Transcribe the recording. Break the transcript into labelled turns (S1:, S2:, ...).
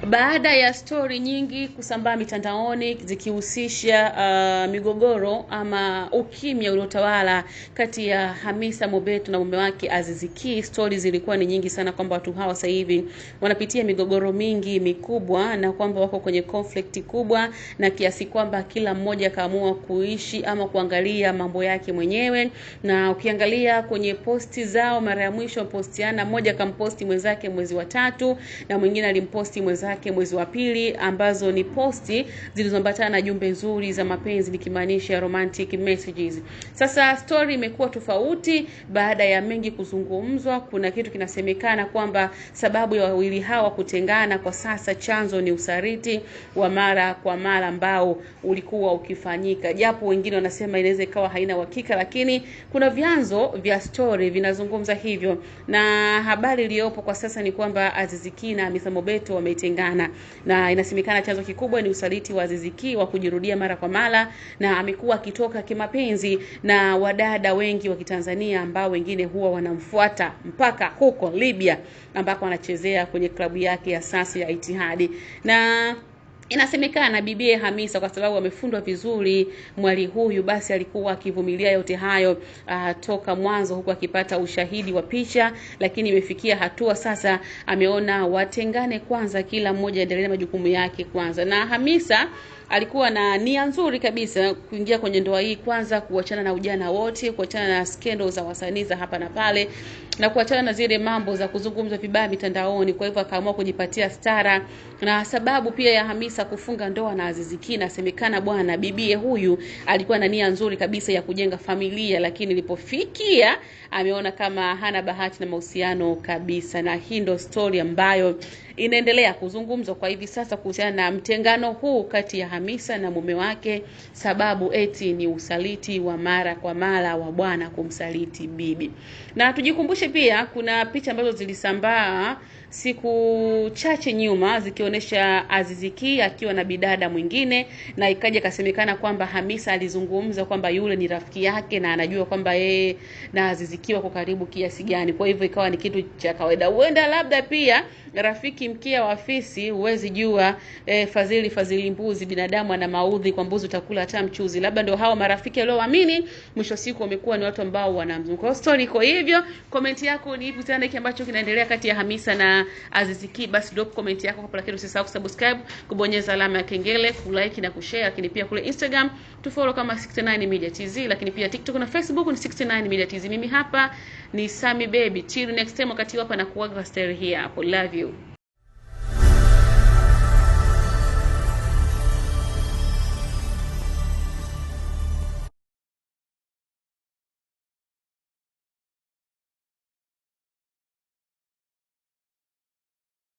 S1: Baada ya story nyingi kusambaa mitandaoni zikihusisha migogoro ama ukimya uliotawala kati ya Hamisa Mobeto na mume wake Aziz Ki, story zilikuwa ni nyingi sana kwamba watu hawa sasa hivi wanapitia migogoro mingi mikubwa na kwamba wako kwenye conflict kubwa, na kiasi kwamba kila mmoja kaamua kuishi ama kuangalia mambo yake mwenyewe. Na ukiangalia kwenye posti zao, mara ya mwisho postiana, mmoja kamposti mwenzake mwezi wa 3 na mwingine alimposti mwenzake mwezi wa 2, ambazo ni posti zilizoambatana na jumbe nzuri za mapenzi, nikimaanisha romantic messages. Sasa story imekuwa tofauti baada ya mengi kuzungumzwa. Kuna kitu kinasemekana kwamba sababu ya wawili hawa kutengana kwa sasa chanzo ni usaliti wa mara kwa mara ambao ulikuwa ukifanyika, japo wengine wanasema inaweza ikawa haina uhakika, lakini kuna vyanzo vya story vinazungumza hivyo. Na habari iliyopo kwa sasa ni kwamba Aziz Ki na Hamisa Mobeto wametengana, na inasemekana chanzo kikubwa ni usaliti wa Aziz Ki wa kujirudia mara kwa mara, na amekuwa akitoka kimapenzi na wadada wengi wa Kitanzania ambao wengine huwa wanamfuata mpaka huko Libya ambako anachezea kwenye klabu yake ya sasa ya Itihadi. Na inasemekana bibie Hamisa, kwa sababu amefundwa vizuri mwali huyu, basi alikuwa akivumilia yote hayo toka mwanzo, huku akipata ushahidi wa picha, lakini imefikia hatua sasa ameona watengane kwanza, kila mmoja aendelee na majukumu yake kwanza. Na Hamisa alikuwa na nia nzuri kabisa kuingia kwenye ndoa hii, kwanza kuachana na ujana wote, kuachana na scandals za wasanii za hapa na pale, na kuachana na zile mambo za kuzungumza vibaya mitandaoni. Kwa hivyo akaamua kujipatia stara. Na sababu pia ya Hamisa kufunga ndoa na Aziz Ki, nasemekana bwana bibie huyu alikuwa na nia nzuri kabisa ya kujenga familia, lakini ilipofikia ameona kama hana bahati na mahusiano kabisa. Na hii ndo story ambayo inaendelea kuzungumzwa kwa hivi sasa kuhusiana na mtengano huu kati ya Hamisa na mume wake, sababu eti ni usaliti wa mara kwa mara wa bwana kumsaliti bibi. Na tujikumbushe pia kuna picha ambazo zilisambaa siku chache nyuma zikionyesha Aziz Ki akiwa na bidada mwingine, na ikaja kasemekana kwamba Hamisa alizungumza kwamba yule ni rafiki yake na anajua kwamba yeye na Aziz Ki wako karibu kiasi gani. Kwa hivyo ikawa ni kitu cha kawaida. Huenda labda pia rafiki mkia wa fisi, huwezi jua, fadhili mbuzi, binadamu ana maudhi, kwa mbuzi utakula hata mchuzi. Labda ndio hao marafiki walioamini mwisho siku wamekuwa ni watu ambao wanamzunguka. Kwa story iko hivyo. Comment yako ni ipi tena hiki ambacho kinaendelea kati ya Hamisa na Aziz Ki? Basi drop comment yako hapo, lakini usisahau kusubscribe, kubonyeza alama ya kengele, kulike na kushare, lakini pia kule Instagram tufollow kama 69 Media TZ, lakini pia TikTok na Facebook ni 69 Media TZ. Mimi hapa ni Sami Baby. Till next time, wakati hapa na kuaga stay here hapo. Love you.